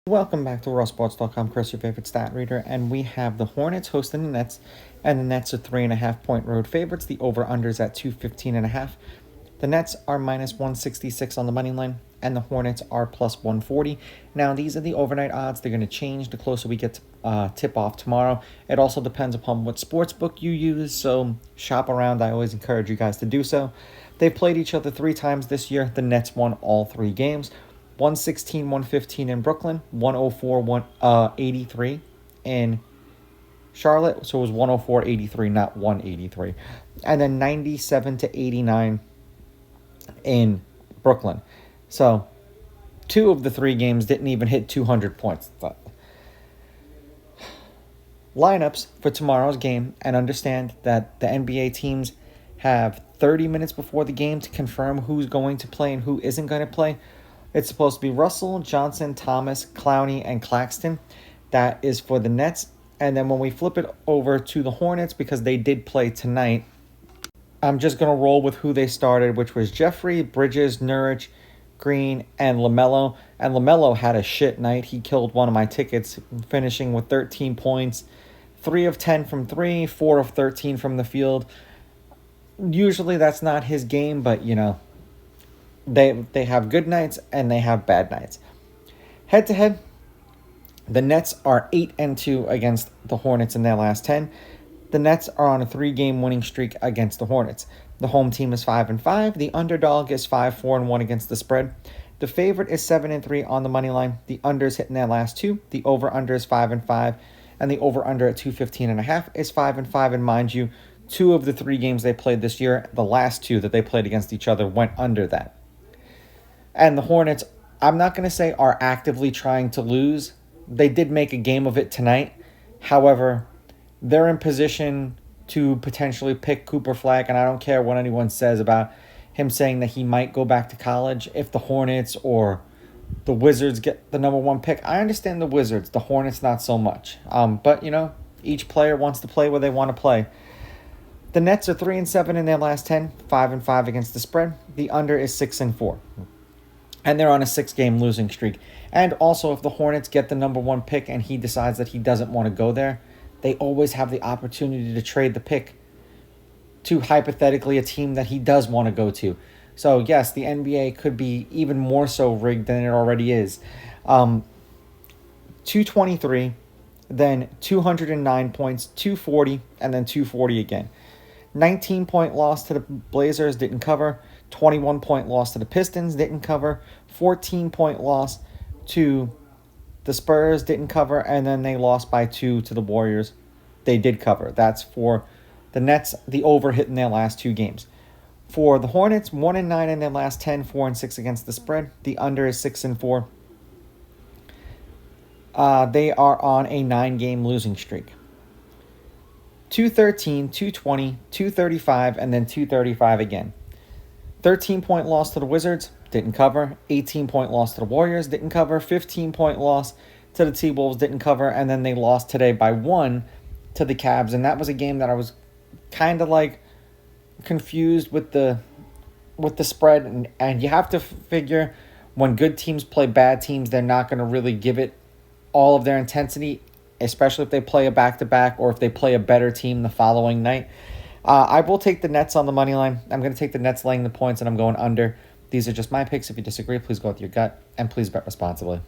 Welcome back to rawsports.com. Chris, your favorite stat reader, and we have the Hornets hosting the Nets, and the Nets are 3.5-point road favorites. The over-unders at 215.5. The Nets are minus 166 on the money line, and the Hornets are plus 140. Now, these are the overnight odds. They're going to change the closer we get to tip-off tomorrow. It also depends upon what sportsbook you use, so shop around. I always encourage you guys to do so. They've played each other 3 times this year. The Nets won all 3 games. 116-115 in Brooklyn, 104-183 in Charlotte. So it was 104-83, not 183. And then 97-89 in Brooklyn. So 2 of the 3 games didn't even hit 200 points. But lineups for tomorrow's game, and understand that the NBA teams have 30 minutes before the game to confirm who's going to play and who isn't going to play. It's supposed to be Russell, Johnson, Thomas, Clowney, and Claxton. That is for the Nets. And then when we flip it over to the Hornets, because they did play tonight, I'm just going to roll with who they started, which was Jeffrey, Bridges, Nurkic, Green, and LaMelo. And LaMelo had a shit night. He killed one of my tickets, finishing with 13 points, 3 of 10 from 3, 4 of 13 from the field. Usually that's not his game, but, They have good nights and they have bad nights. Head-to-head, the Nets are 8-2 against the Hornets in their last 10. The Nets are on a 3-game winning streak against the Hornets. The home team is 5-5. The underdog is 5-4-1 against the spread. The favorite is 7-3 on the money line. The unders hitting their last 2. The over-under is 5-5. And the over-under at 215.5 is 5-5. And mind you, 2 of the 3 games they played this year, the last 2 that they played against each other, went under that. And the Hornets, I'm not going to say are actively trying to lose. They did make a game of it tonight. However, they're in position to potentially pick Cooper Flag, and I don't care what anyone says about him saying that he might go back to college if the Hornets or the Wizards get the number 1 pick. I understand the Wizards, the Hornets not so much. But, each player wants to play where they want to play. The Nets are 3-7 in their last 10, 5-5 against the spread. The under is 6-4. And they're on a 6-game losing streak. And also, if the Hornets get the number 1 pick and he decides that he doesn't want to go there, they always have the opportunity to trade the pick to hypothetically a team that he does want to go to. So, yes, the NBA could be even more so rigged than it already is. 223, then 209 points, 240, and then 240 again. 19-point loss to the Blazers, didn't cover. 21-point loss to the Pistons, didn't cover. 14-point loss to the Spurs, didn't cover. And then they lost by 2 to the Warriors. They did cover. That's for the Nets, the over hit in their last 2 games. For the Hornets, 1-9 in their last 10, 4-6 against the spread. The under is 6-4. They are on a 9-game losing streak. 213, 220, 235, and then 235 again. 13-point loss to the Wizards, didn't cover. 18-point loss to the Warriors, didn't cover. 15-point loss to the T-Wolves, didn't cover. And then they lost today by 1 to the Cavs. And that was a game that I was kind of confused with the spread. And you have to figure when good teams play bad teams, they're not going to really give it all of their intensity, especially if they play a back-to-back or if they play a better team the following night. I will take the Nets on the money line. I'm going to take the Nets laying the points, and I'm going under. These are just my picks. If you disagree, please go with your gut, and please bet responsibly.